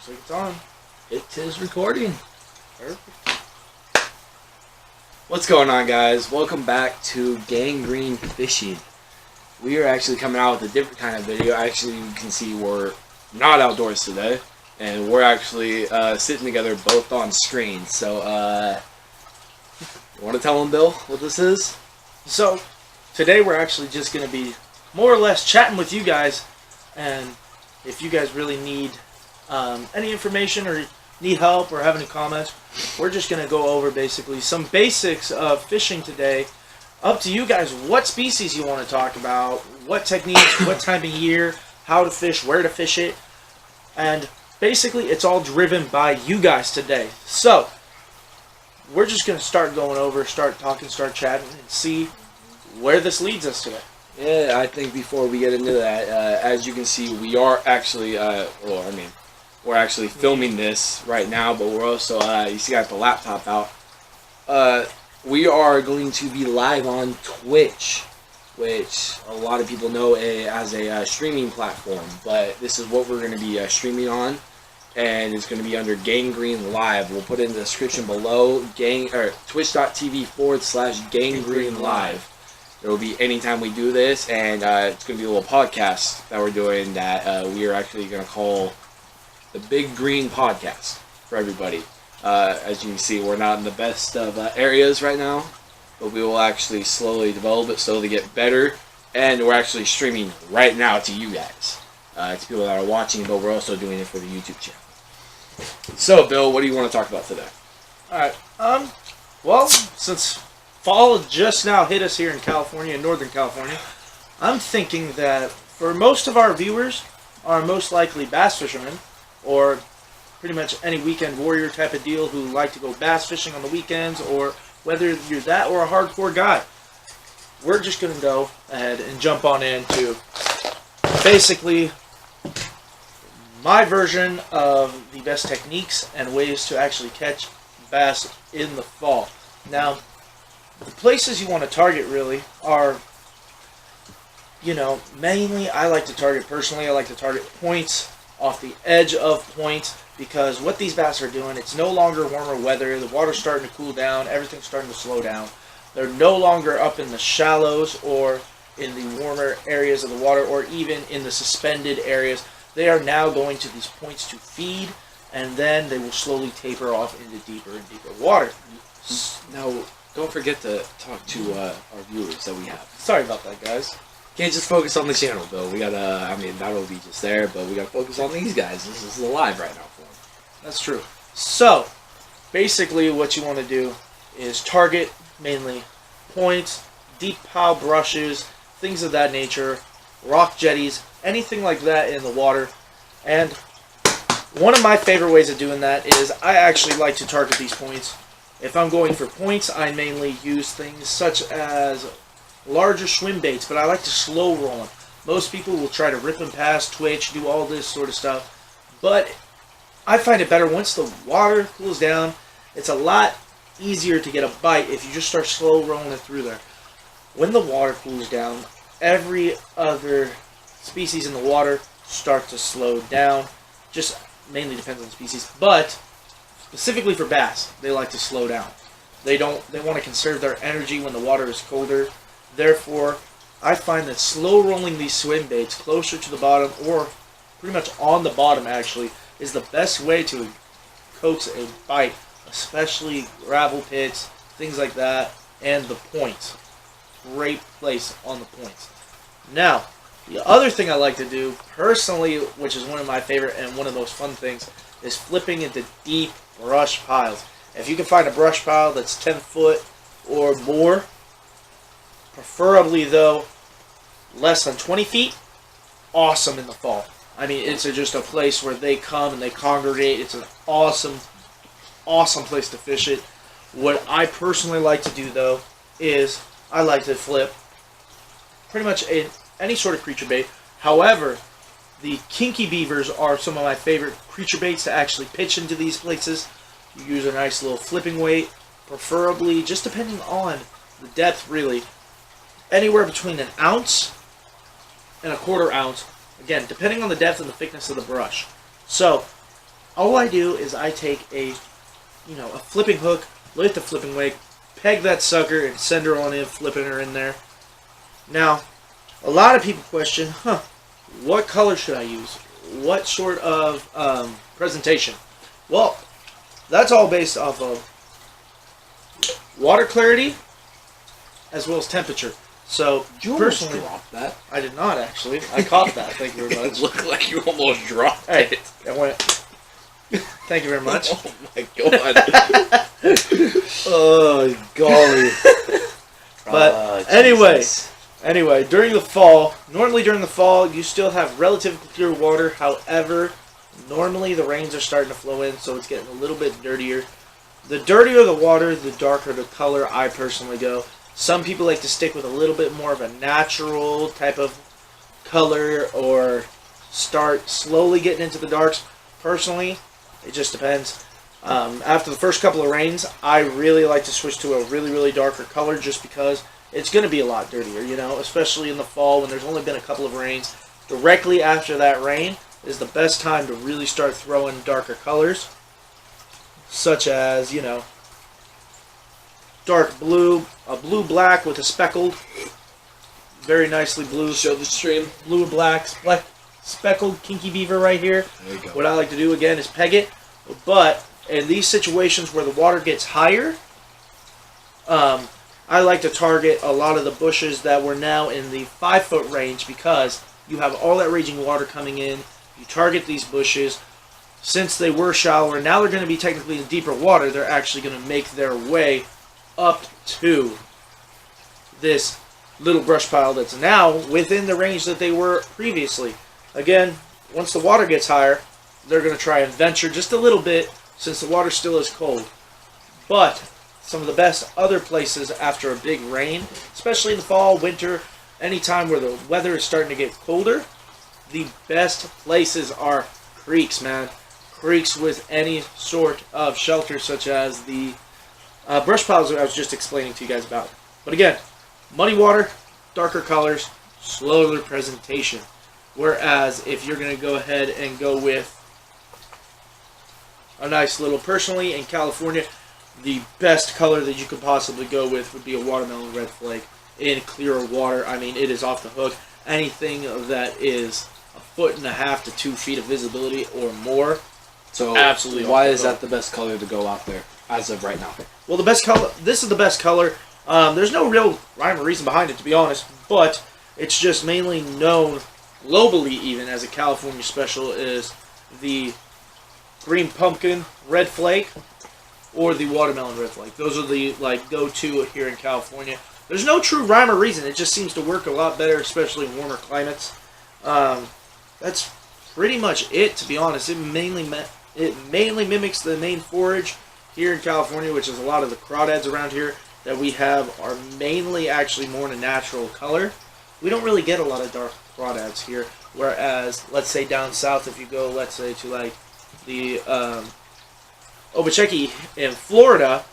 Looks like it's on. It is recording. Perfect. What's going on, guys? Welcome back to Gangrene Fishing. We are actually coming out with a different kind of video. Actually, you can see we're not outdoors today, and we're actually sitting together both on screen. So, you want to tell them, Bill, what this is? So, today we're actually just going to be more or less chatting with you guys, and if you guys really need any information or need help or have any comments, we're just going to go over basically some basics of fishing today. Up to you guys what species you want to talk about, what techniques, what time of year, how to fish, where to fish it, and basically it's all driven by you guys today. So, we're just going to start going over, start talking, start chatting, and see where this leads us today. Yeah, I think before we get into that, as you can see, we are actually, we're actually filming this right now, but we're also, you see I got the laptop out. We are going to be live on Twitch, which a lot of people know as a streaming platform, but this is what we're going to be streaming on, and it's going to be under Gangrene Live. We'll put it in the description below, twitch.tv/Gangrene Live. There will be anytime we do this, and it's going to be a little podcast that we're doing that we are actually going to call the Big Green Podcast for everybody. As you can see, we're not in the best of areas right now, but we will actually slowly develop it, slowly get better, and we're actually streaming right now to you guys. To people that are watching, but we're also doing it for the YouTube channel. So, Bill, what do you want to talk about today? Alright, well, since fall just now hit us here in California, in Northern California, I'm thinking that for most of our viewers are most likely bass fishermen, or pretty much any weekend warrior type of deal who like to go bass fishing on the weekends, or whether you're that or a hardcore guy. We're just going to go ahead and jump on into basically my version of the best techniques and ways to actually catch bass in the fall. Now, the places you want to target really are, mainly I like to target points off the edge of points, because what these bass are doing, it's no longer warmer weather, the water's starting to cool down, everything's starting to slow down. They're no longer up in the shallows or in the warmer areas of the water or even in the suspended areas. They are now going to these points to feed, and then they will slowly taper off into deeper and deeper water. Now, don't forget to talk to our viewers that we have. Sorry about that, guys. Can't just focus on the channel, Bill. We gotta, that'll be just there, but we gotta focus on these guys. This is live right now for them. That's true. So, basically what you want to do is target mainly points, deep pile brushes, things of that nature, rock jetties, anything like that in the water. And one of my favorite ways of doing that is I actually like to target these points. If I'm going for points, I mainly use things such as larger swim baits, but I like to slow roll them. Most people will try to rip them past, twitch, do all this sort of stuff, but I find it better once the water cools down. It's a lot easier to get a bite if you just start slow rolling it through there. When the water cools down, every other species in the water start to slow down. Just mainly depends on the species, but specifically for bass, they like to slow down. They want to conserve their energy when the water is colder. Therefore, I find that slow rolling these swim baits closer to the bottom, or pretty much on the bottom actually, is the best way to coax a bite, especially gravel pits, things like that, and the points. Great place on the points. Now, the other thing I like to do, personally, which is one of my favorite and one of the most fun things, is flipping into deep brush piles. If you can find a brush pile that's 10 foot or more, preferably though less than 20 feet, awesome in the fall. It's just a place where they come and they congregate. It's an awesome place to fish it. What I personally like to do though is I like to flip pretty much any sort of creature bait. However, the kinky beavers are some of my favorite creature baits to actually pitch into these places. You use a nice little flipping weight, preferably, just depending on the depth really, anywhere between an ounce and a quarter ounce. Again, depending on the depth and the thickness of the brush. So, all I do is I take a flipping hook, lift the flipping weight, peg that sucker, and send her on in, flipping her in there. Now, a lot of people question, what color should I use? What sort of presentation? Well, that's all based off of water clarity as well as temperature. So, Did you almost personally, drop that? I did not actually. I caught that. Thank you very It much. looked like you almost dropped Hey, it. I went. Thank you very much. Oh my god. Oh, golly. But Oh, anyway, during the fall, normally during the fall, you still have relatively clear water. However, normally the rains are starting to flow in, so it's getting a little bit dirtier. The dirtier the water, the darker the color, I personally go. Some people like to stick with a little bit more of a natural type of color or start slowly getting into the darks. Personally, it just depends. After the first couple of rains, I really like to switch to a really, really darker color just because it's going to be a lot dirtier, especially in the fall when there's only been a couple of rains. Directly after that rain is the best time to really start throwing darker colors, such as, dark blue, a blue-black with a speckled, very nicely blue. Show the stream. Blue and black, speckled kinky beaver right here. There you go. What I like to do again is peg it, but in these situations where the water gets higher, I like to target a lot of the bushes that were now in the 5-foot range because you have all that raging water coming in. You target these bushes. Since they were shallower, now they're going to be technically in deeper water. They're actually going to make their way up to this little brush pile that's now within the range that they were previously. Again, once the water gets higher, they're going to try and venture just a little bit since the water still is cold. But some of the best other places after a big rain, especially in the fall, winter, anytime where the weather is starting to get colder, the best places are creeks, man. Creeks with any sort of shelter, such as the brush piles that I was just explaining to you guys about. But again, muddy water, darker colors, slower presentation. Whereas if you're going to go ahead and go with a nice little, personally in California, the best color that you could possibly go with would be a watermelon red flake in clearer water. I mean, it is off the hook. Anything that is 1.5 to 2 feet of visibility or more. So, absolutely. Why is that the best color to go out there as of right now? Well, the best color. This is the best color. There's no real rhyme or reason behind it, to be honest. But it's just mainly known globally, even as a California special, is the green pumpkin red flake or the watermelon red flake. Those are the go-to here in California. There's no true rhyme or reason. It just seems to work a lot better, especially in warmer climates. That's pretty much it, to be honest. It mainly mimics the main forage here in California, which is a lot of the crawdads around here that we have are mainly actually more in a natural color. We don't really get a lot of dark crawdads here, whereas, let's say down south, if you go, let's say, to like the Obucheki in Florida,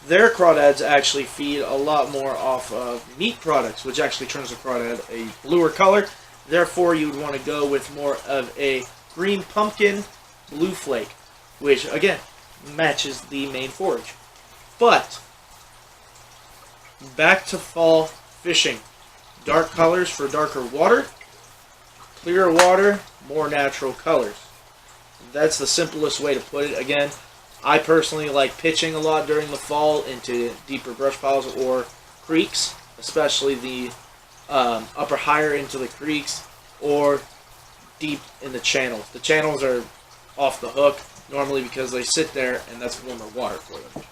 their crawdads actually feed a lot more off of meat products, which actually turns the crawdad a bluer color. Therefore, you would want to go with more of a green pumpkin blue flake, which, again, matches the main forage. But, back to fall fishing. Dark colors for darker water, clearer water, more natural colors. That's the simplest way to put it. Again, I personally like pitching a lot during the fall into deeper brush piles or creeks, especially the upper higher into the creeks or deep in the channels. The channels are off the hook normally because they sit there and that's warmer water for them.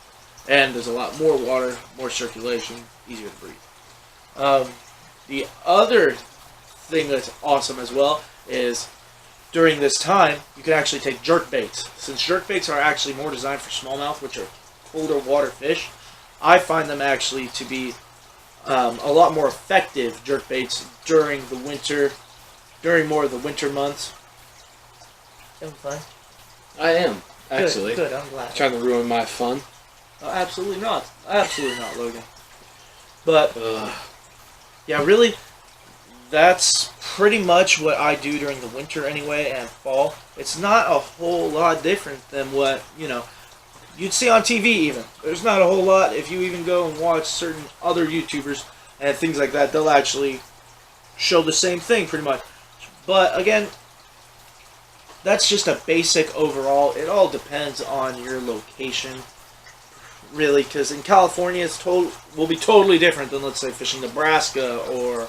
And there's a lot more water, more circulation, easier to breathe. The other thing that's awesome as well is during this time, you can actually take jerk baits. Since jerk baits are actually more designed for smallmouth, which are colder water fish, I find them actually to be a lot more effective jerk baits during the winter, during more of the winter months. Having fun? I am, actually. Good, I'm glad. Trying to ruin my fun. Absolutely not. Absolutely not, Logan. But, yeah, really, that's pretty much what I do during the winter anyway and fall. it's not a whole lot different than what, you'd see on TV even. There's not a whole lot. If you even go and watch certain other YouTubers and things like that, they'll actually show the same thing pretty much. But again, that's just a basic overall. It all depends on your location, really, because in California will be totally different than, let's say, fishing Nebraska or,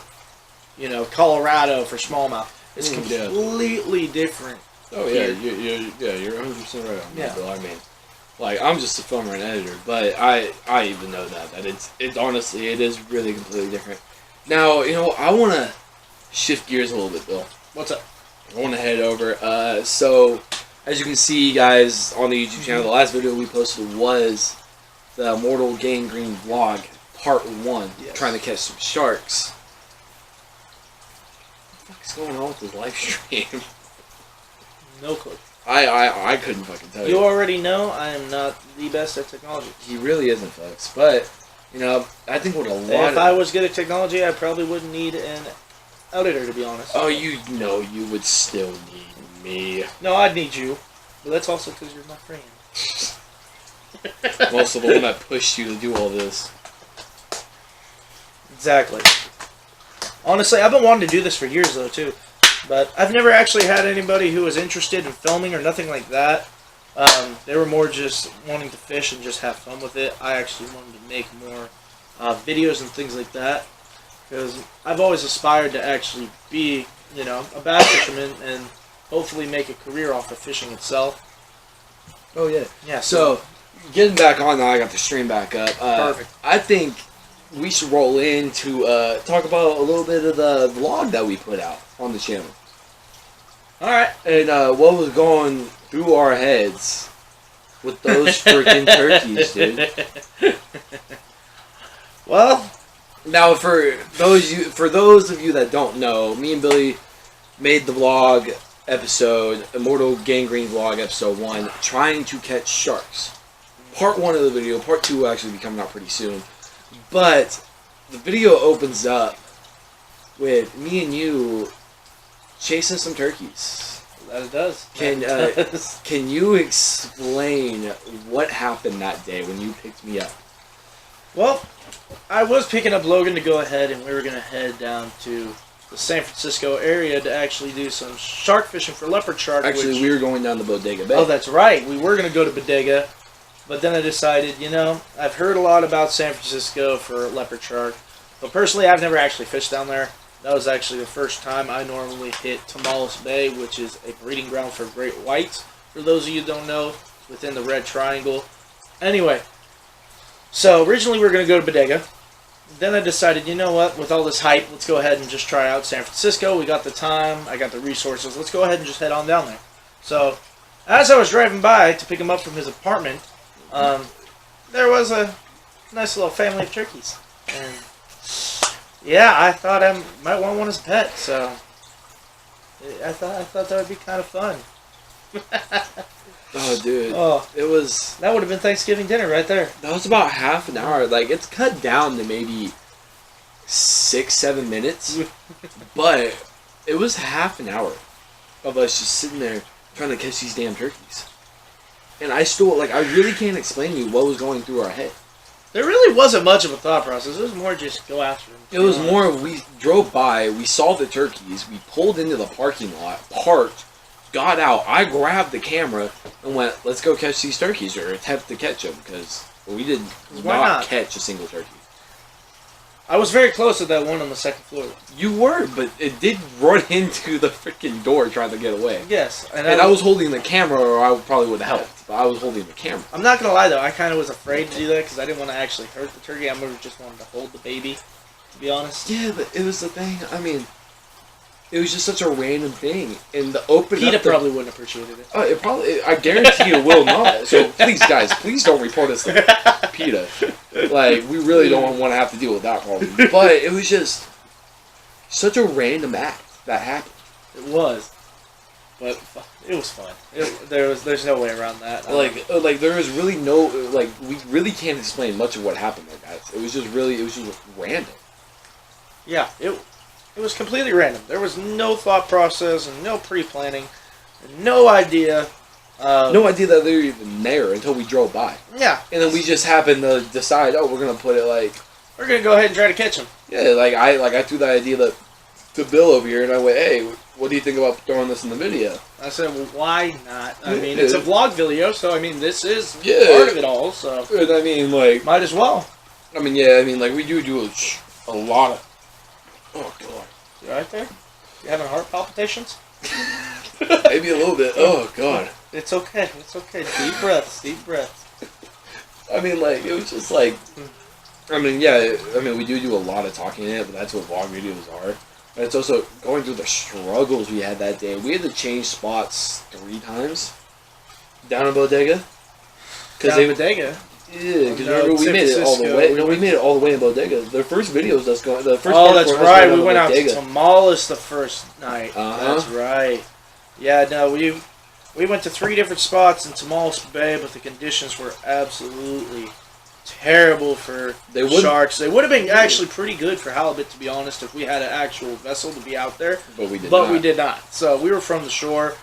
Colorado for smallmouth. It's completely different. Oh yeah, you're 100% right on that, Bill. I mean, like, I'm just a filmer and editor, but I even know that it's honestly, it is really completely different. Now, I want to shift gears a little bit, Bill. What's up? I want to head over. So, as you can see, guys, on the YouTube channel, the last video we posted was the Immortal Gangrene vlog, part 1, trying to catch some sharks. What the fuck is going on with this live stream? No clue. I couldn't fucking tell you. You already know I am not the best at technology. He really isn't, folks. But, I think what a lot If I was good at technology, I probably wouldn't need an editor, to be honest. Oh, you would still need me. No, I'd need you. But that's also because you're my friend. I'm also the one that pushed you to do all this. Exactly. Honestly, I've been wanting to do this for years, though, too. But I've never actually had anybody who was interested in filming or nothing like that. They were more just wanting to fish and just have fun with it. I actually wanted to make more videos and things like that. Because I've always aspired to actually be, a bass fisherman and hopefully make a career off of fishing itself. Oh, yeah. Yeah. So, getting back on now, I got the stream back up. Perfect. I think we should roll in to talk about a little bit of the vlog that we put out on the channel. Alright. And what was going through our heads with those freaking turkeys, dude. Well, now for those of you that don't know, me and Billy made the vlog episode, Immortal Gangrene vlog episode 1, trying to catch sharks. Part 1 of the video, part 2 will actually be coming out pretty soon. But the video opens up with me and you chasing some turkeys. That it does. Can you explain what happened that day when you picked me up? Well, I was picking up Logan to go ahead, and we were going to head down to the San Francisco area to actually do some shark fishing for leopard shark. Actually, we were going down to Bodega Bay. Oh, that's right. We were going to go to Bodega, but then I decided, I've heard a lot about San Francisco for leopard shark, but personally, I've never actually fished down there. That was actually the first time I normally hit Tamales Bay, which is a breeding ground for great whites. For those of you who don't know, within the Red Triangle. Anyway, so originally we were going to go to Bodega. Then I decided, you know what, with all this hype, let's go ahead and just try out San Francisco. We got the time, I got the resources. Let's go ahead and just head on down there. So, as I was driving by to pick him up from his apartment, there was a nice little family of turkeys. And yeah, I thought I might want one as a pet, so I thought that would be kind of fun. Oh, dude. Oh, That would have been Thanksgiving dinner right there. That was about half an hour. Like, it's cut down to maybe 6-7 minutes. But it was half an hour of us just sitting there trying to catch these damn turkeys. And I really can't explain to you what was going through our head. There really wasn't much of a thought process. It was more just go after them. It was more, we drove by, we saw the turkeys, we pulled into the parking lot, parked, got out, I grabbed the camera and went, let's go catch these turkeys, or attempt to catch them, because we did not catch a single turkey. I was very close to that one on the second floor. You were, but it did run into the freaking door trying to get away. Yes. And I was holding the camera, or I probably would have helped, but I was holding the camera. I'm not going to lie, though, I kind of was afraid to do that, because I didn't want to actually hurt the turkey. I just wanted to hold the baby, to be honest. Yeah, but it was the thing, I mean, it was just such a random thing. And the open PETA probably wouldn't appreciate it. Oh, it probably. I guarantee it will not. So please, guys, please don't report us to PETA. Like, we really don't want to have to deal with that problem. But it was just such a random act that happened. It was, but it was fun. There's no way around that. Like there was really no we really can't explain much of what happened there, guys. It was just random. Yeah, it was completely random. There was no thought process and no pre-planning. No idea. No idea that they were even there until we drove by. Yeah. And then we just happened to decide, oh, we're gonna put it like. We're gonna go ahead and try to catch him. Yeah, I threw that idea to Bill over here, and I went, hey, what do you think about throwing this in the video? I said, well, why not? I mean, it's a vlog video, so I mean, this is part of it all. So. And I mean, like. Might as well. I mean, yeah. I mean, like we do a lot of. Oh God. You right there? You having heart palpitations? Maybe a little bit. Oh God. It's okay. It's okay. Deep breaths. Deep breaths. I mean, like it was just like. I mean, yeah. I mean, we do a lot of talking in it, but that's what vlog videos are. And it's also going through the struggles we had that day. We had to change spots 3 times down in Bodega. Bodega. Yeah, because remember we made it all the way. No, we made it all the way in Bodega. The first video was us going. The first. Oh, that's right. We went out to Tamales the first night. That's right. Yeah, no, we went to 3 different spots in Tamales Bay, but the conditions were absolutely terrible for sharks. They would have been actually pretty good for halibut, to be honest, if we had an actual vessel to be out there. But we did not. We did not. So we were from the shore.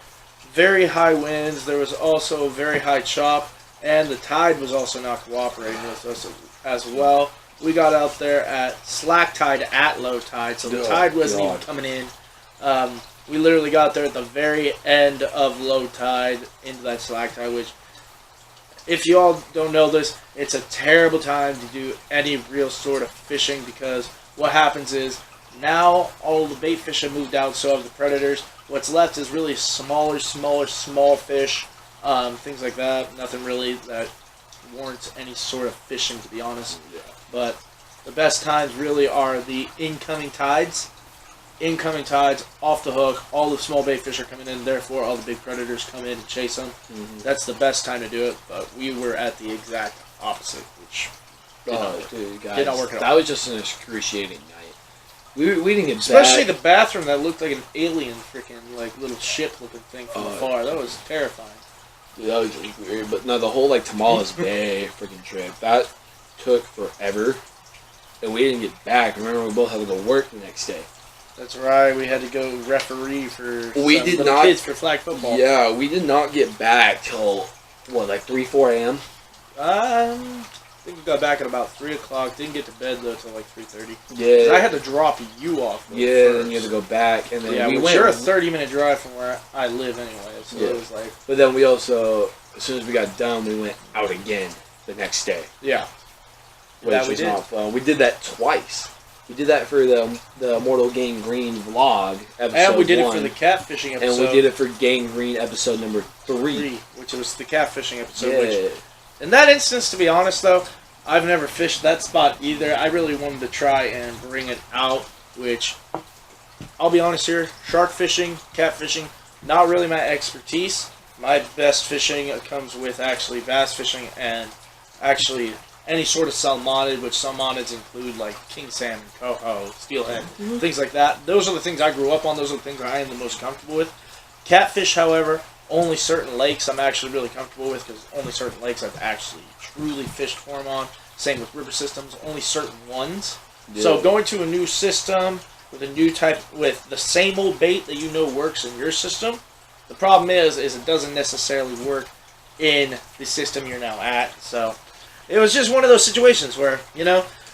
Very high winds. There was also very high chop. And the tide was also not cooperating with us as well. We got out there at slack tide at low tide, so the tide wasn't even coming in. We literally got there at the very end of low tide into that slack tide, which, if you all don't know this, it's a terrible time to do any real sort of fishing, because what happens is now all the bait fish have moved out, so have the predators. What's left is really small fish. Things like that. Nothing really that warrants any sort of fishing, to be honest. Yeah. But the best times really are the incoming tides. Incoming tides, off the hook, all the small bait fish are coming in, therefore all the big predators come in and chase them. Mm-hmm. That's the best time to do it, but we were at the exact opposite, which did not work at all. That was just an excruciating night. We didn't get Especially the bathroom that looked like an alien freaking like little ship looking thing from afar. That was terrifying. Dude, that was just weird, but no, the whole like Tamales Bay freaking trip, that took forever, and we didn't get back. Remember, we both had to go work the next day. That's right. We had to go referee for kids for flag football. Yeah, we did not get back till what, like 3-4 a.m. I think we got back at about 3 o'clock. Didn't get to bed though till like 3:30. Yeah, I had to drop you off. Yeah, then you had to go back, and then we went. Sure, a 30-minute drive from where I live anyway. So it was like. But then we also, as soon as we got done, we went out again the next day. Yeah. Which was not fun. We did that twice. We did that for the Immortal Gang Green vlog episode. And we did it for the catfishing episode. And we did it for Gang Green episode number 3, which was the catfishing episode. Yeah. Which, in that instance, to be honest though, I've never fished that spot either. I really wanted to try and bring it out, which, I'll be honest here, shark fishing, catfishing, not really my expertise. My best fishing comes with actually bass fishing and actually any sort of salmonid, which salmonids include like king salmon, coho, steelhead, things like that. Those are the things I grew up on. Those are the things I am the most comfortable with. Catfish, however, only certain lakes I'm actually really comfortable with, because only certain lakes I've actually truly fished for them on. Same with river systems, only certain ones. Yeah. So going to a new system with a new type, with the same old bait that you know works in your system, the problem is it doesn't necessarily work in the system you're now at. So it was just one of those situations where,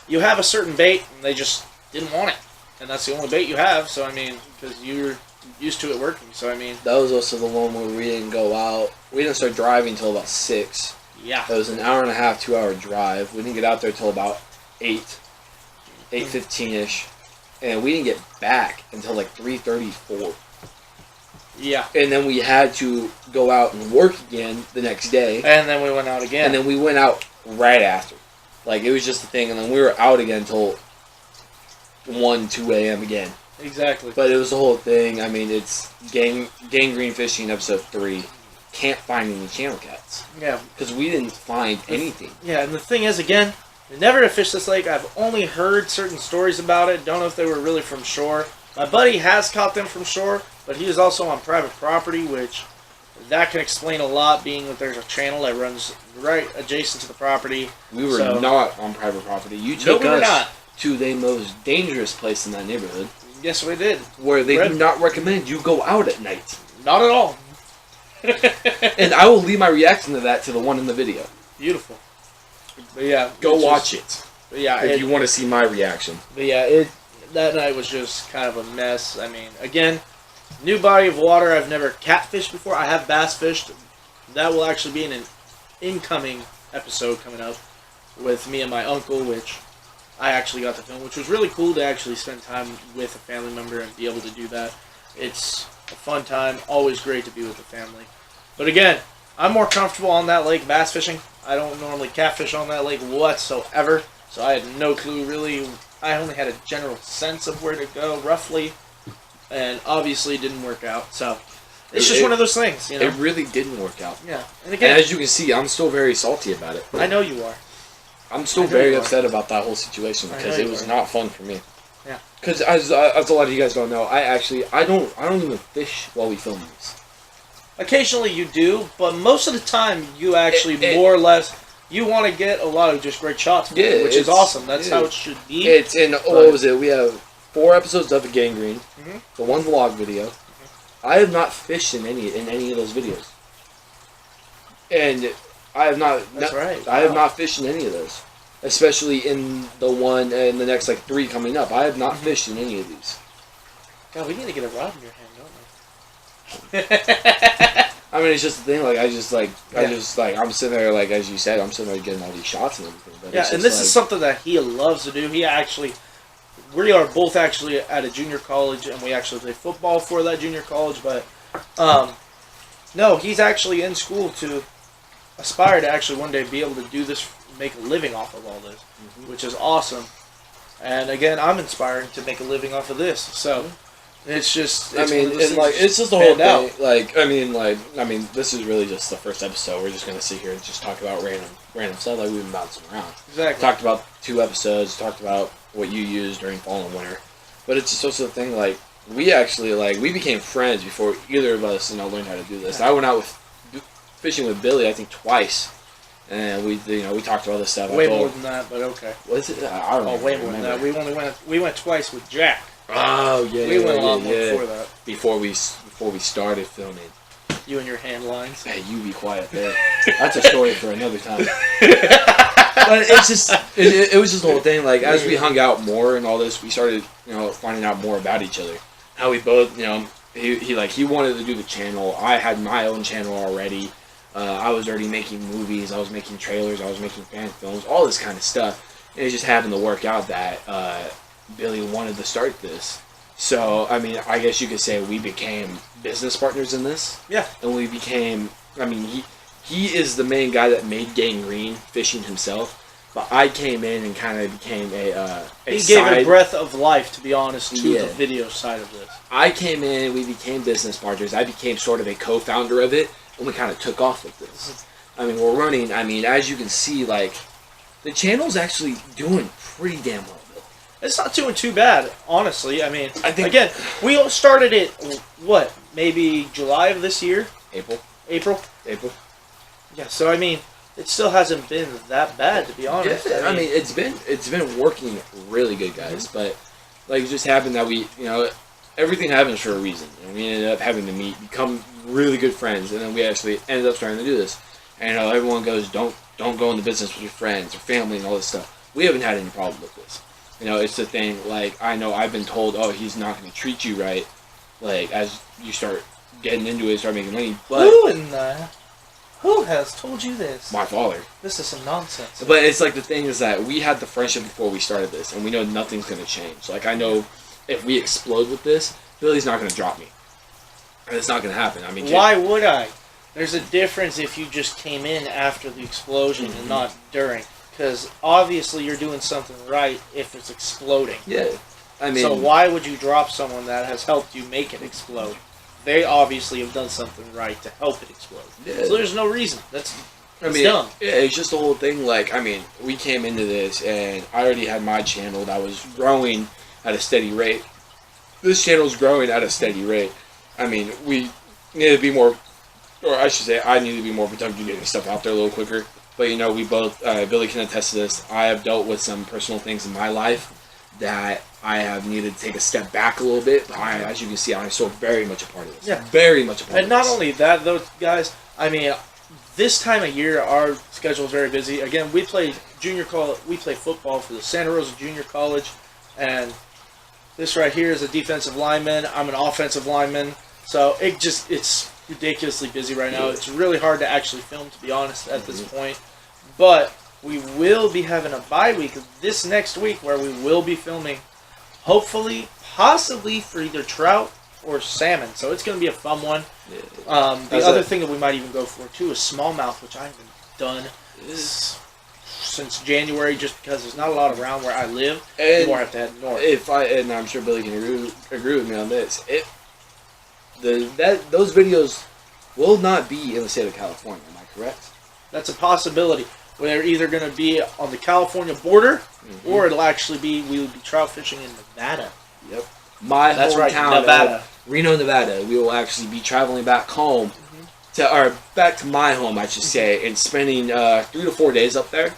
you have a certain bait and they just didn't want it. And that's the only bait you have, so I mean, because you're used to it working, so I mean. That was also the one where we didn't go out. We didn't start driving until about 6. Yeah. It was an hour and a half, 2-hour drive. We didn't get out there till about 8:15-ish. And we didn't get back until like 3:34. Yeah. And then we had to go out and work again the next day. And then we went out again. And then we went out right after. Like, it was just a thing. And then we were out again until 1-2 a.m. again. Exactly. But it was the whole thing. I mean, it's Gang Green Fishing episode 3. Can't find any channel cats. Yeah. Because we didn't find anything. Yeah, and the thing is, again, we never have fished this lake. I've only heard certain stories about it. Don't know if they were really from shore. My buddy has caught them from shore, but he is also on private property, which that can explain a lot, being that there's a channel that runs right adjacent to the property. We were not on private property. You took us to the most dangerous place in that neighborhood. Yes, we did. Where they do not recommend you go out at night. Not at all. And I will leave my reaction to that to the one in the video. Beautiful. But yeah, Go watch it. But yeah, if you want to see my reaction. But yeah, that night was just kind of a mess. I mean, again, new body of water. I've never catfished before. I have bass fished. That will actually be in an incoming episode coming up with me and my uncle, which I actually got to film, which was really cool to actually spend time with a family member and be able to do that. It's a fun time. Always great to be with the family. But again, I'm more comfortable on that lake bass fishing. I don't normally catfish on that lake whatsoever, so I had no clue really. I only had a general sense of where to go, roughly, and obviously it didn't work out. So it's just one of those things, you know. It really didn't work out. Yeah, and again, and as you can see, I'm still very salty about it. I know you are. I'm still very upset about that whole situation because it was not fun for me. Yeah. Because as a lot of you guys don't know, I don't even fish while we film these. Occasionally you do, but most of the time you actually more or less you want to get a lot of just great shots, which is awesome. That's how it should be. It's in what was it? We have 4 episodes of the Gangrene, the 1 vlog video. I have not fished in any of those videos, and I have not. That's right. I have not fished in any of those, especially in the one and the next 3 coming up. I have not fished in any of these. God, we need to get a rod in your hand, don't we? I mean, it's just the thing. I'm sitting there, as you said, I'm sitting there getting all these shots and everything. But yeah, and this is something that he loves to do. We are both actually at a junior college, and we actually play football for that junior college. But no, he's actually in school to aspire to actually one day be able to do this, make a living off of all this, which is awesome. And again, I'm inspiring to make a living off of this. So it's just, it's just the whole thing. This is really just the first episode. We're just gonna sit here and just talk about random stuff we've been bouncing around. Exactly. Talked about 2 episodes. Talked about what you used during fall and winter. But it's just also the thing. We actually we became friends before either of us learned how to do this. Yeah. I went out fishing with Billy, I think twice, and we talked about this stuff. Way more than that, but okay. Was it? I don't know. Way more than that. We went twice with Jack. Oh yeah, we went a lot more before that. Before we started filming. You and your hand lines. Hey, you be quiet there. That's a story for another time. But it's just it was just the whole thing. As we hung out more and all this, we started finding out more about each other. How we both he wanted to do the channel. I had my own channel already. I was already making movies. I was making trailers. I was making fan films. All this kind of stuff. And it just happened to work out that Billy wanted to start this. So, I guess you could say we became business partners in this. Yeah. And we became, he is the main guy that made Gangrene fishing himself. But I came in and kind of became He gave it a breath of life, to be honest, to the video side of this. I came in and we became business partners. I became sort of a co-founder of it, and we kind of took off with this. We're running, as you can see, the channel's actually doing pretty damn well. It's not doing too bad, honestly. I think, again, we started it, maybe July of this year? April. Yeah, so, it still hasn't been that bad, to be honest. Yeah, it's been working really good, guys. But, it just happened that we, everything happens for a reason. And we ended up having to become really good friends. And then we actually ended up starting to do this. And, everyone goes, don't go into business with your friends or family and all this stuff. We haven't had any problem with this. It's the thing, I know I've been told, oh, he's not going to treat you right, as you start getting into it, start making money, but... Who has told you this? My father. This is some nonsense. But it's the thing is that we had the friendship before we started this, and we know nothing's going to change. I know if we explode with this, Billy's not going to drop me. And it's not going to happen. Why would I? There's a difference if you just came in after the explosion and not during. Because obviously you're doing something right if it's exploding. Yeah. So why would you drop someone that has helped you make it explode? They obviously have done something right to help it explode. Yeah. So there's no reason. That's dumb. Yeah, it's just the whole thing. We came into this, and I already had my channel that was growing at a steady rate. This channel's growing at a steady rate. We need to be more, or I should say, I need to be more productive getting stuff out there a little quicker. But, we both, Billy can attest to this. I have dealt with some personal things in my life that I have needed to take a step back a little bit. But as you can see, I'm still very much a part of this. Yeah. Very much a part of And this. not only that, though, guys, I mean, this time of year, our schedule is very busy. Again, we play football for the Santa Rosa Junior College, and this right here is a defensive lineman. I'm an offensive lineman. So it's ridiculously busy right now. It's really hard to actually film, to be honest, at this point. But we will be having a bye week this next week where we will be filming, hopefully, possibly for either trout or salmon. So it's going to be a fun one. The other thing that we might even go for, too, is smallmouth, which I haven't done since January just because there's not a lot around where I live. And more have to head north. And I'm sure Billy can agree with me on this. Those videos will not be in the state of California. Am I correct? That's a possibility. They're either going to be on the California border, or it'll actually be we would be trout fishing in Nevada. Yep. That's right, Nevada. Reno, Nevada. We will actually be traveling back home back to my home, I should say, and spending 3 to 4 days up there.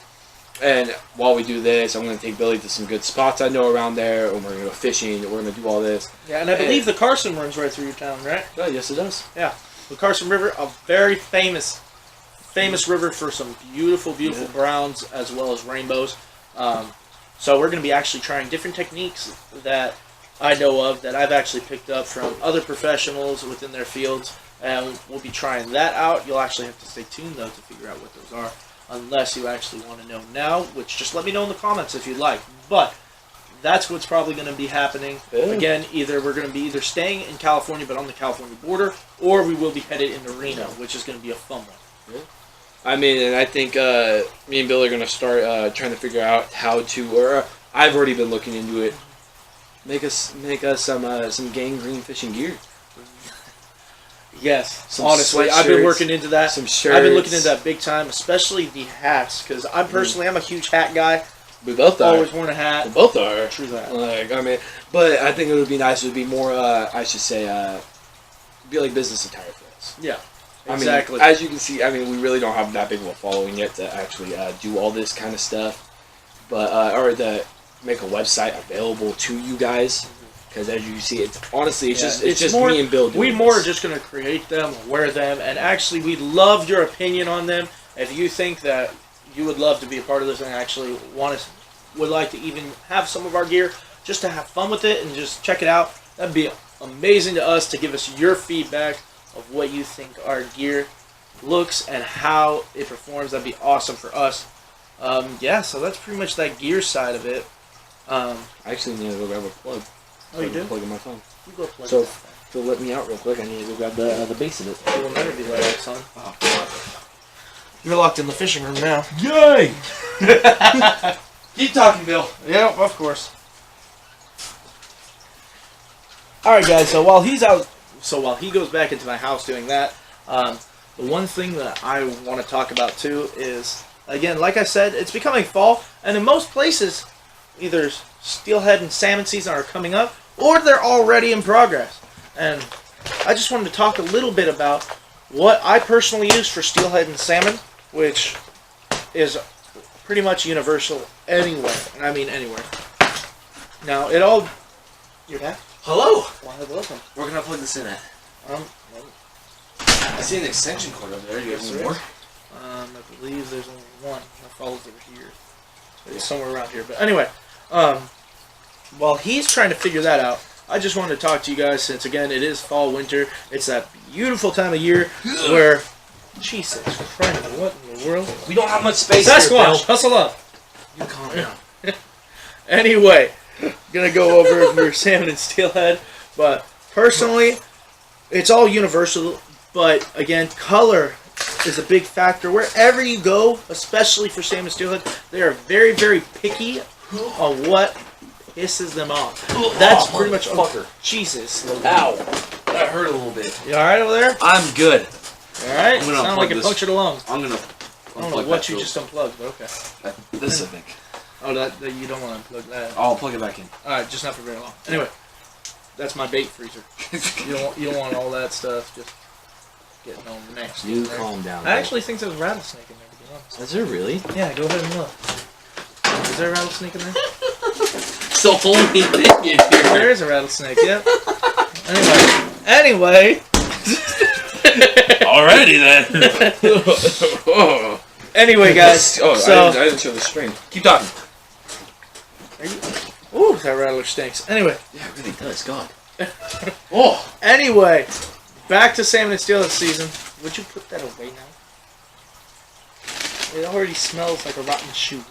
And while we do this, I'm going to take Billy to some good spots I know around there, and we're going to go fishing, and we're going to do all this. Yeah, and I believe the Carson runs right through your town, right? Oh, yes, it does. Yeah, the Carson River, a very famous river for some beautiful browns as well as rainbows. So we're going to be actually trying different techniques that I know of that I've actually picked up from other professionals within their fields, and we'll be trying that out. You'll actually have to stay tuned, though, to figure out what those are, unless you actually want to know now, which just let me know in the comments if you'd like. But that's what's probably going to be happening. Yeah. Again, either we're going to be either staying in California but on the California border, or we will be headed into Reno, which is going to be a fun one. Yeah. I mean, and I think me and Bill are going to start trying to figure out how to, or I've already been looking into it, make us some gangrene fishing gear. Yes, honestly, I've been working into that. Some shirts. I've been looking into that big time, especially the hats, because I'm a huge hat guy. We both are. Always worn a hat. We both are. True that. Like, I mean, but I think it would be nice. It would be more, I should say, be like business attire for us. Yeah. Exactly. I mean, as you can see, I mean, we really don't have that big of a following yet to actually do all this kind of stuff, but or to make a website available to you guys. Because as you see, it's honestly, it's just more, me and Bill doing we more are just going to create them, wear them, and actually, we'd love your opinion on them. If you think that you would love to be a part of this and actually would like to even have some of our gear, just to have fun with it and just check it out, that'd be amazing to us to give us your feedback of what you think our gear looks and how it performs. That'd be awesome for us. Yeah, so that's pretty much that gear side of it. I actually need to go grab a plug. Oh, you do? Plug in my phone. You go plug so, it. Phil, let me out real quick. I need to go grab the base of it. You will never be let out, son. Oh, God. You're locked in the fishing room now. Yay! Keep talking, Bill. Yeah, of course. Alright, guys, so while he goes back into my house doing that, the one thing that I want to talk about, too, is, again, like I said, it's becoming fall, and in most places, either steelhead and salmon season are coming up, or they're already in progress. And I just wanted to talk a little bit about what I personally use for steelhead and salmon, which is pretty much universal anywhere, and I mean anywhere. Now, You're back? Hello! Why, welcome. Where can I plug this in at? I see an extension cord over there. Do you have any more? I believe there's only one that follows over here. It's somewhere around here. But anyway, while he's trying to figure that out, I just wanted to talk to you guys since, again, it is fall, winter. It's that beautiful time of year where... Jesus Christ, what in the world? We don't have much space Sasquatch, here, Bill. hustle up. You calm down. Anyway, gonna go over your salmon and steelhead, but personally, it's all universal, but again, color is a big factor. Wherever you go, especially for salmon and steelhead, they are very, very picky on what pisses them off. That's pretty much... Fucker. Jesus. Ow. That hurt a little bit. You alright over there? I'm good. Alright? Sound like it punctured a lung. I'm gonna... I don't know what you just unplugged, but okay. This, I think. Oh, that you don't want to unplug that. I'll plug it back in. Alright, just not for very long. Anyway, that's my bait freezer. you don't want all that stuff just getting all nasty. You calm down. I actually think there's a rattlesnake in there, to be honest. Is there really? Yeah, go ahead and look. Is there a rattlesnake in there? the only thing in There here. is a rattlesnake, yep. Anyway. Alrighty then. Oh, Anyway, guys. I So, didn't show the string. Keep talking. ooh, that rattler stinks. Anyway. Yeah, it really does. God. Oh. Anyway, back to salmon and steelhead season. Would you put that away now? It already smells like a rotten shoe.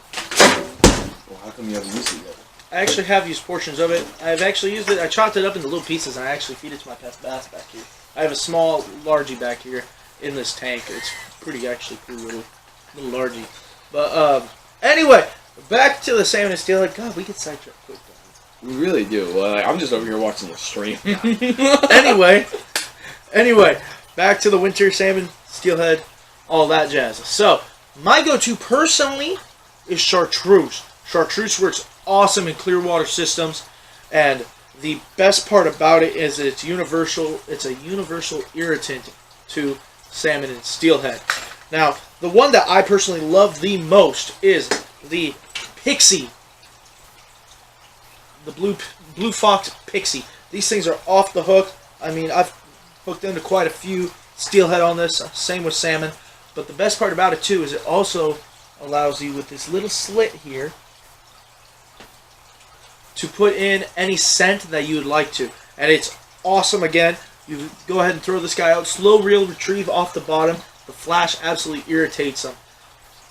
Well, how come you haven't used it yet? I actually have used portions of it. I've actually used it. I chopped it up into little pieces and I actually feed it to my pet bass back here. I have a small largie back here in this tank. It's pretty actually cool little largie. But anyway, back to the salmon and steelhead. God, we get sidetracked quick. We really do. I'm just over here watching the stream. Anyway, back to the winter salmon, steelhead, all that jazz. So, my go-to personally is chartreuse. Chartreuse works awesome in clear water systems, and the best part about it is that it's universal. It's a universal irritant to salmon and steelhead. Now, the one that I personally love the most is the Pixie. The Blue Fox Pixie. These things are off the hook. I mean, I've hooked into quite a few steelhead on this. Same with salmon. But the best part about it, too, is it also allows you with this little slit here to put in any scent that you would like to. And it's awesome. Again, you go ahead and throw this guy out. Slow reel retrieve off the bottom. The flash absolutely irritates them.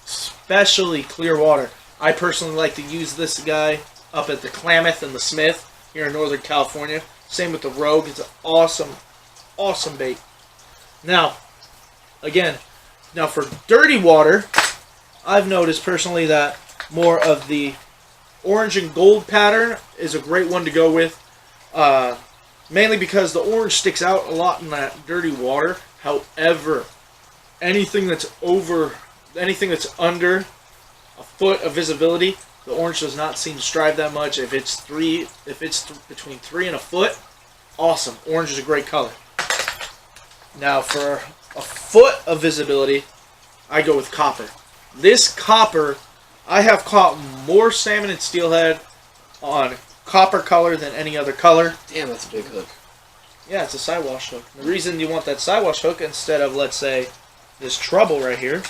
Especially clear water. I personally like to use this guy up at the Klamath and the Smith here in Northern California. Same with the Rogue. It's an awesome bait. Now, again, for dirty water, I've noticed personally that more of the orange and gold pattern is a great one to go with. Mainly because the orange sticks out a lot in that dirty water. However, anything that's under a foot of visibility, the orange does not seem to strive that much. If it's between 3 and a foot, awesome. Orange is a great color. Now, for a foot of visibility, I go with copper. This copper, I have caught more salmon and steelhead on copper color than any other color. Damn, that's a big hook. Yeah, it's a sidewash hook. The reason you want that sidewash hook instead of, let's say, this treble right here,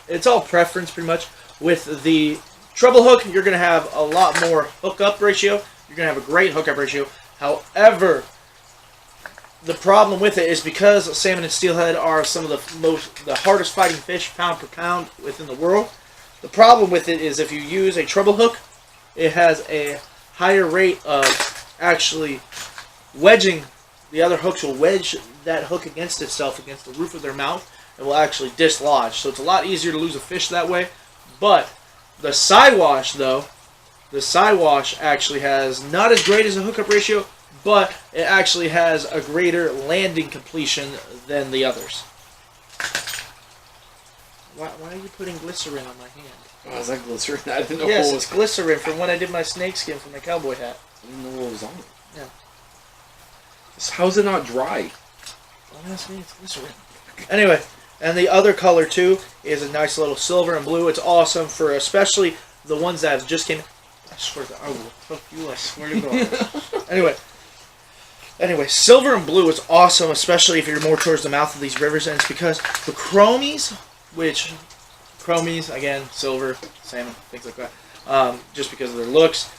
it's all preference pretty much. With the treble hook, you're going to have a lot more hookup ratio. You're going to have a great hookup ratio. However, the problem with it is because salmon and steelhead are some of the hardest fighting fish pound per pound within the world. The problem with it is if you use a treble hook, it has a higher rate of actually wedging. The other hooks will wedge that hook against itself, against the roof of their mouth, and will actually dislodge. So it's a lot easier to lose a fish that way. But the sidewash, though, actually has not as great as a hookup ratio, but it actually has a greater landing completion than the others. Why are you putting glycerin on my hand? Oh, is that glycerin? I didn't know Yes, what it's was. glycerin from when I did my snakeskin from my cowboy hat. I didn't know what was on it. Yeah. How's it not dry? Don't ask me, it's glycerin. Anyway, and the other color too is a nice little silver and blue. It's awesome for especially the ones that have just came. I swear to God, I will fuck you. I swear to God. Anyway, silver and blue is awesome, especially if you're more towards the mouth of these rivers, and it's because the chromies, again, silver, salmon, things like that, just because of their looks.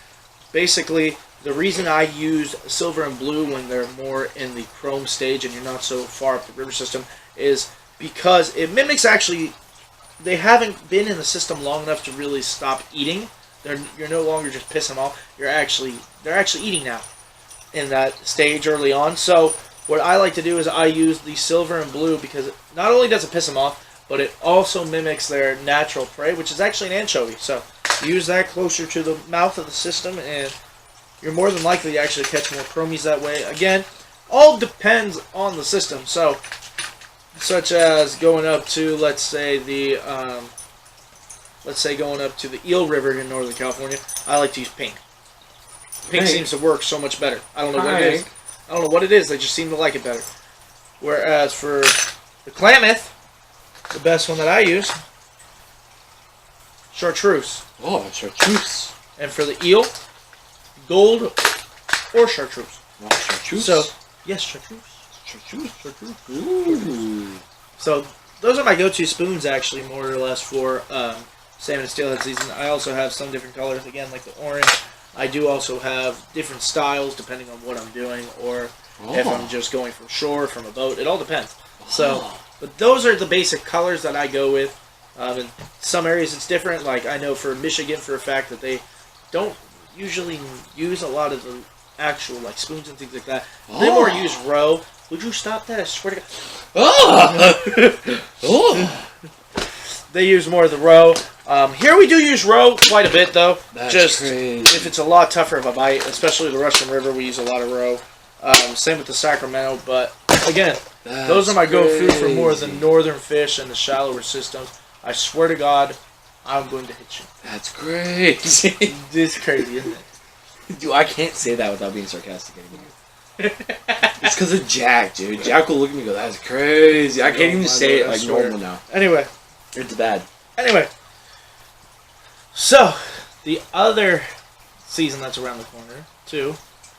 Basically, the reason I use silver and blue when they're more in the chrome stage and you're not so far up the river system is because it mimics they haven't been in the system long enough to really stop eating. You're no longer just pissing them off. They're actually eating now in that stage early on. So what I like to do is I use the silver and blue because not only does it piss them off, but it also mimics their natural prey, which is actually an anchovy. So use that closer to the mouth of the system and you're more than likely to actually catch more chromies that way. Again, all depends on the system. So, such as going up to, let's say going up to the Eel River in Northern California, I like to use pink. Pink seems to work so much better. I don't know what it is. I don't know what it is. They just seem to like it better. Whereas for the Klamath, the best one that I use, chartreuse. Oh, chartreuse. And for the eel, gold or chartreuse. Not chartreuse? So, yes, chartreuse. Chartreuse. Ooh. So, those are my go-to spoons, actually, more or less, for salmon and steelhead season. I also have some different colors, again, like the orange. I do also have different styles, depending on what I'm doing, or if I'm just going from shore, from a boat. It all depends. So, but those are the basic colors that I go with. In some areas it's different. Like, I know for Michigan, for a fact, that they don't usually use a lot of the actual, like, spoons and things like that. They more use roe. Would you stop that? I swear to God. They use more of the roe. Here we do use roe quite a bit, though. That's just crazy. If it's a lot tougher of a bite, especially the Russian River, we use a lot of roe. Same with the Sacramento, but again, those are my go-food for more of the northern fish and the shallower systems. I swear to God, I'm going to hit you. That's crazy. This is crazy, isn't it? Dude, I can't say that without being sarcastic anymore. It's because of Jack, dude. Jack will look at me and go, that's crazy. I can't even say it like normal now. Anyway. It's bad. Anyway. So, the other season that's around the corner, too,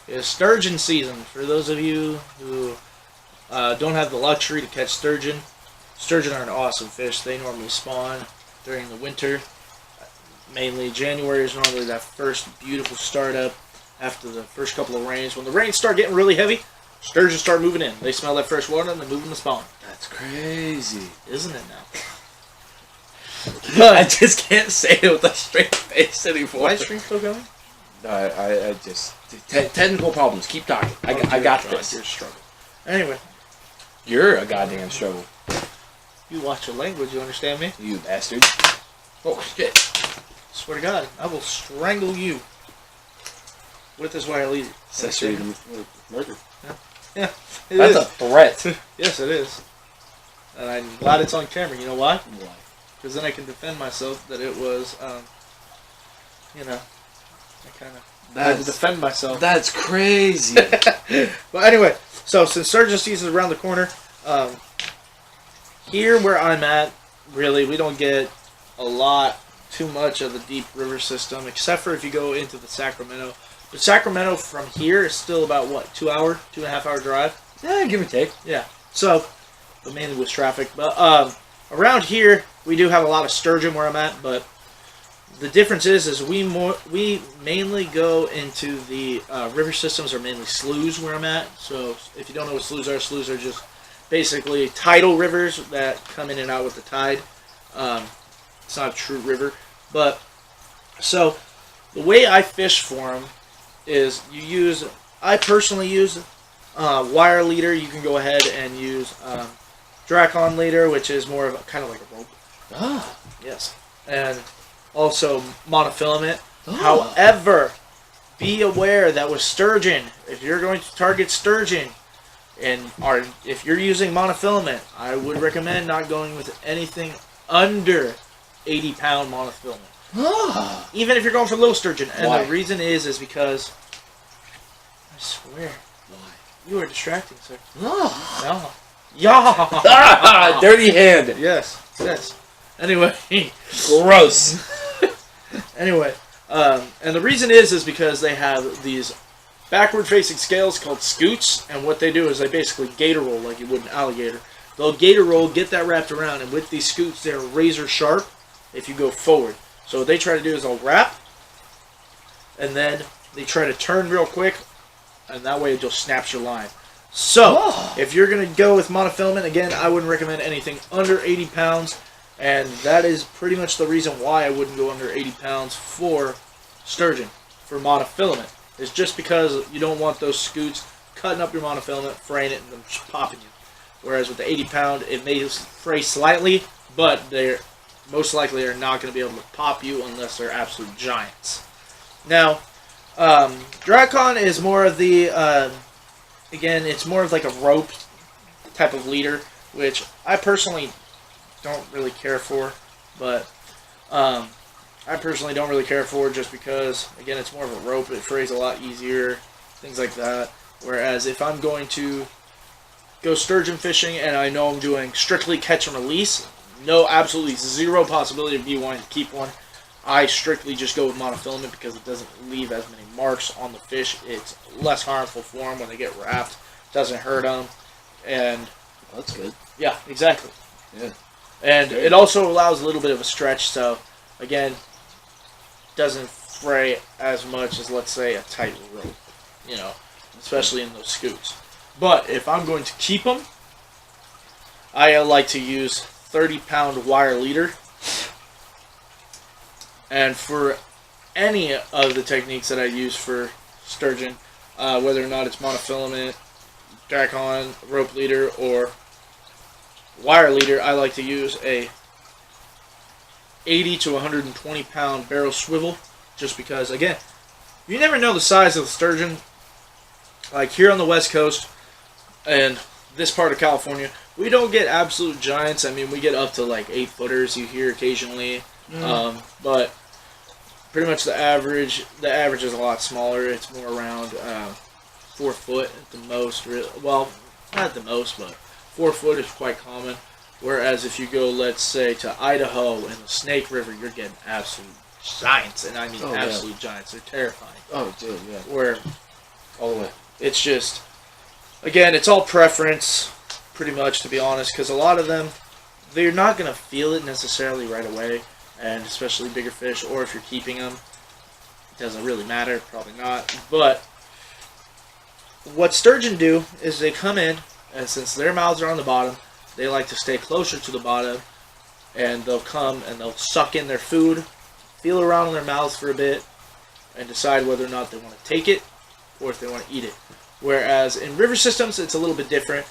is sturgeon season. For those of you who don't have the luxury to catch sturgeon, sturgeon are an awesome fish. They normally spawn during the winter. Mainly January is normally that first beautiful startup after the first couple of rains. When the rains start getting really heavy, sturgeon start moving in. They smell that fresh water and they move in to spawn. That's crazy. Isn't it now? But I just can't say it with a straight face anymore. Live stream still going? I just... Technical problems. Keep talking. I got this. You're struggling. Anyway. You're a goddamn struggle. You watch your language, you understand me? You bastard. Oh, shit. Swear to God, I will strangle you with this wire lead. Accessory to murder. Yeah. That's a threat. Yes, it is. And I'm glad it's on camera. You know why? Why? Because then I can defend myself that it was, you know, I kind of had to defend myself. That's crazy. But anyway, so since sturgeon season is around the corner, here where I'm at, really, we don't get too much of the deep river system, except for if you go into the Sacramento. The Sacramento from here is still about, what, 2.5 hour drive? Yeah, give or take. Yeah. So, but mainly with traffic. But around here, we do have a lot of sturgeon where I'm at, but the difference is we mainly go into the river systems, or mainly sloughs where I'm at. So if you don't know what sloughs are just basically tidal rivers that come in and out with the tide. It's not a true river, but so the way I fish for them is I personally use wire leader. You can go ahead and use Dracon leader, which is more of kind of like a rope. Ah. Yes. And also monofilament. However, be aware that with sturgeon, if you're going to target sturgeon, if you're using monofilament, I would recommend not going with anything under 80-pound monofilament. Even if you're going for little sturgeon. And Why? the reason is because, I swear, Why? you are distracting, sir. No. No. Yeah. Dirty hand. Yes. Anyway. Gross. Anyway, and the reason is because they have these backward-facing scales called scoots, and what they do is they basically gator roll like you would an alligator. They'll gator roll, get that wrapped around, and with these scoots, they're razor sharp if you go forward. So what they try to do is they'll wrap, and then they try to turn real quick, and that way it just snaps your line. So, if you're going to go with monofilament, again, I wouldn't recommend anything under 80 pounds, and that is pretty much the reason why I wouldn't go under 80 pounds for sturgeon, for monofilament. It's just because you don't want those scoots cutting up your monofilament, fraying it, and then just popping you. Whereas with the 80-pound, it may fray slightly, but they're most likely are not going to be able to pop you unless they're absolute giants. Now, Dracon is more of the, again, it's more of like a rope type of leader, which I personally don't really care for, but just because, again, it's more of a rope, it frays a lot easier, things like that. Whereas if I'm going to go sturgeon fishing and I know I'm doing strictly catch and release, absolutely zero possibility of me wanting to keep one. I strictly just go with monofilament because it doesn't leave as many marks on the fish. It's less harmful for them when they get wrapped. Doesn't hurt them, and Well, that's good. yeah, exactly. Yeah. And it also allows a little bit of a stretch, so again, doesn't fray as much as, let's say, a tight rope, you know, especially in those scoots. But if I'm going to keep them, I like to use 30-pound wire leader. And for any of the techniques that I use for sturgeon, whether or not it's monofilament, tack-on, rope leader, or wire leader, I like to use a 80 to 120 pound barrel swivel, just because, again, you never know the size of the sturgeon. Like here on the West Coast and this part of California, we don't get absolute giants. I mean, we get up to like 8-footers you hear occasionally, but pretty much the average is a lot smaller. It's more around 4 foot at the most. Well, not at the most, but 4 foot is quite common. Whereas if you go, let's say, to Idaho and the Snake River, you're getting absolute giants, and I mean absolute giants. They're terrifying. Oh, dude, yeah. Where All the way. it's just, again, it's all preference, pretty much, to be honest, because a lot of them, they're not going to feel it necessarily right away, and especially bigger fish, or if you're keeping them, it doesn't really matter, probably not. But what sturgeon do is they come in, and since their mouths are on the bottom, they like to stay closer to the bottom, and they'll come and they'll suck in their food, feel around in their mouths for a bit, and decide whether or not they want to take it or if they want to eat it. Whereas in river systems, it's a little bit different.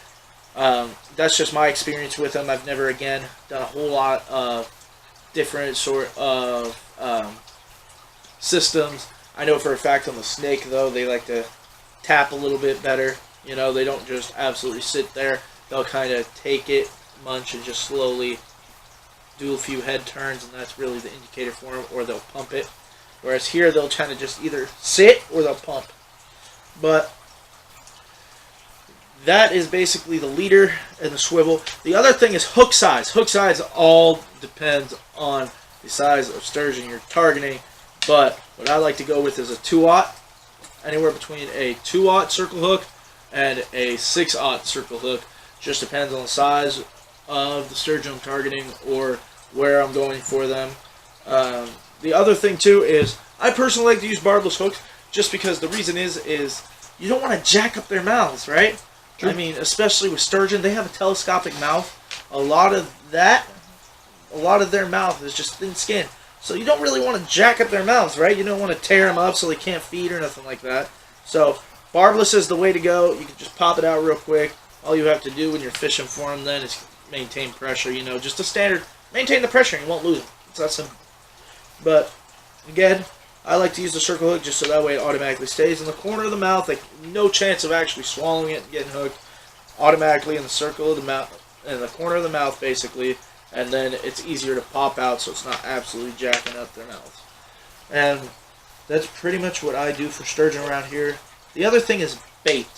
That's just my experience with them. I've never, again, done a whole lot of different sort of systems. I know for a fact on the snake, though, they like to tap a little bit better. You know, they don't just absolutely sit there. They'll kind of take it, munch, and just slowly do a few head turns, and that's really the indicator for them, or they'll pump it. Whereas here, they'll kind of just either sit or they'll pump. But that is basically the leader and the swivel. The other thing is hook size. Hook size all depends on the size of sturgeon you're targeting. But what I like to go with is a 2-aught. Anywhere between a 2-aught circle hook and a 6-aught circle hook. Just depends on the size of the sturgeon I'm targeting or where I'm going for them. The other thing too is I personally like to use barbless hooks just because the reason is you don't want to jack up their mouths, right? True. I mean, especially with sturgeon, they have a telescopic mouth. A lot of their mouth is just thin skin. So you don't really want to jack up their mouths, right? You don't want to tear them up so they can't feed or nothing like that. So barbless is the way to go. You can just pop it out real quick. All you have to do when you're fishing for them then is maintain pressure. You know, just a standard, maintain the pressure and you won't lose them. It's that simple. But, again, I like to use the circle hook just so that way it automatically stays in the corner of the mouth. Like, no chance of actually swallowing it and getting hooked. Automatically in the circle of the mouth, in the corner of the mouth, basically. And then it's easier to pop out so it's not absolutely jacking up their mouth. And that's pretty much what I do for sturgeon around here. The other thing is bait.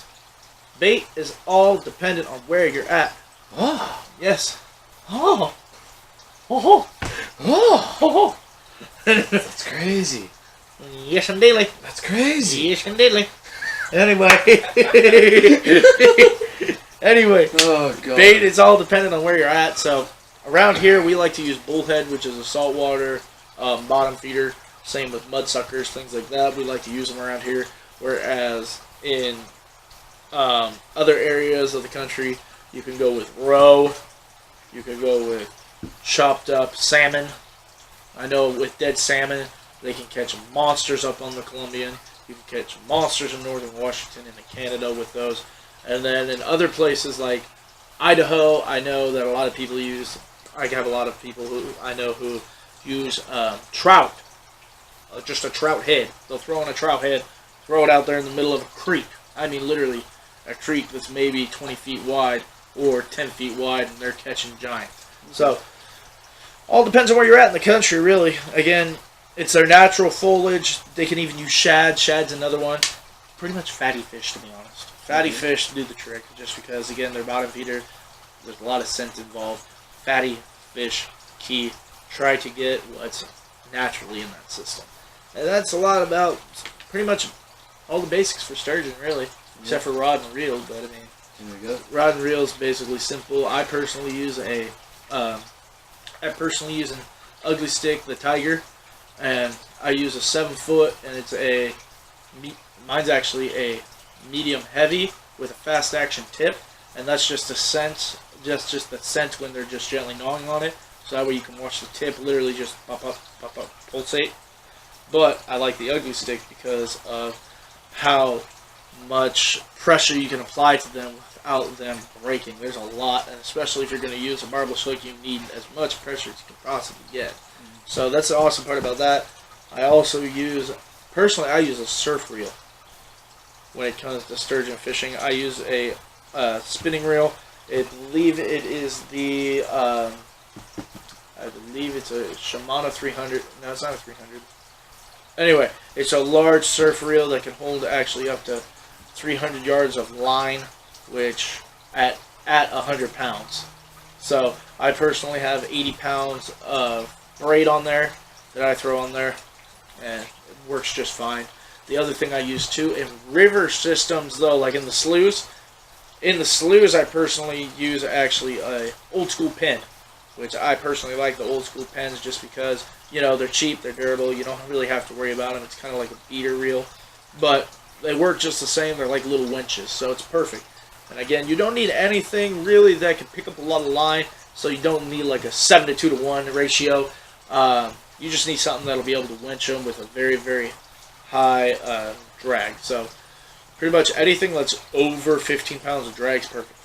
Bait is all dependent on where you're at. Oh, yes. Oh. Oh. Oh. Oh. That's crazy. Yes, indeed. That's crazy. Yes, indeed. Anyway. Oh, God. Bait is all dependent on where you're at. So around here, we like to use bullhead, which is a saltwater bottom feeder. Same with mudsuckers, things like that. We like to use them around here. Whereas in other areas of the country, you can go with roe. You can go with chopped up salmon. I know with dead salmon, they can catch monsters up on the Columbian. You can catch monsters in northern Washington and in Canada with those. And then in other places like Idaho, I know that a lot of people use, I have a lot of people who I know who use trout. Just a trout head. They'll throw in a trout head, throw it out there in the middle of a creek. I mean literally a creek that's maybe 20 feet wide or 10 feet wide, and they're catching giants. So, all depends on where you're at in the country, really. Again, it's their natural foliage. They can even use shad. Shad's another one. Pretty much fatty fish, to be honest. Fatty fish do the trick, just because, again, they're bottom feeder. There's a lot of scent involved. Fatty fish, key. Try to get what's naturally in that system. And that's a lot about pretty much all the basics for sturgeon, really, except for rod and reel. But I mean, there you go. rod and reel is basically simple. I personally use an ugly stick, the Tiger, and I use a 7-foot, and it's mine's actually a medium heavy with a fast action tip, and that's just a scent, just the scent when they're just gently gnawing on it. So that way you can watch the tip literally just pop up, pulsate. But I like the ugly stick because of how much pressure you can apply to them without them breaking. There's a lot, and especially if you're going to use a marble hook, you need as much pressure as you can possibly get. So that's the awesome part about that. I also use a surf reel when it comes to sturgeon fishing. I use a spinning reel. I believe it is the I believe it's a Shimano 300. No, it's not a 300. Anyway, it's a large surf reel that can hold actually up to 300 yards of line, which at 100 pounds. So I personally have 80 pounds of braid on there that I throw on there, and it works just fine. The other thing I use too in river systems, though, like in the sloughs, I personally use actually a old school pin, which I personally like the old school pins just because, you know, they're cheap, they're durable, you don't really have to worry about them. It's kind of like a beater reel, but they work just the same. They're like little winches, so it's perfect. And again, you don't need anything really that can pick up a lot of line, so you don't need like a 7 to 2 to 1 ratio. You just need something that'll be able to winch them with a very, very high drag. So pretty much anything that's over 15 pounds of drag is perfect.